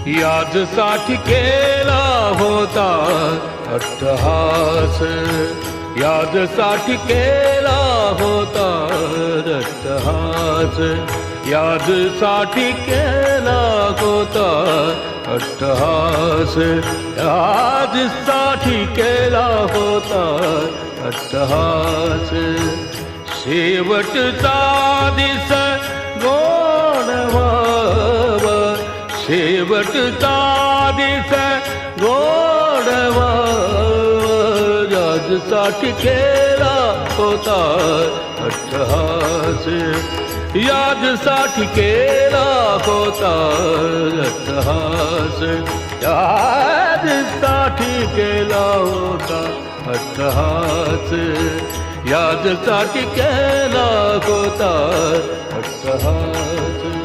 याजसाठी केला होता अट्टहास, याजसाठी केला होता अट्टहास, याजसाठी केला होता अट्टहास, याजसाठी केला होता अट्टहास. शेवटचा दिस गोड व्हावा, शेवटचा दिस गोड व्हावा, याजसाठी केला होता अट्टहास, याजसाठी केला होता अट्टहास, याजसाठी केला होता अट्टहास, याजसाठी केला होता अट्टहास.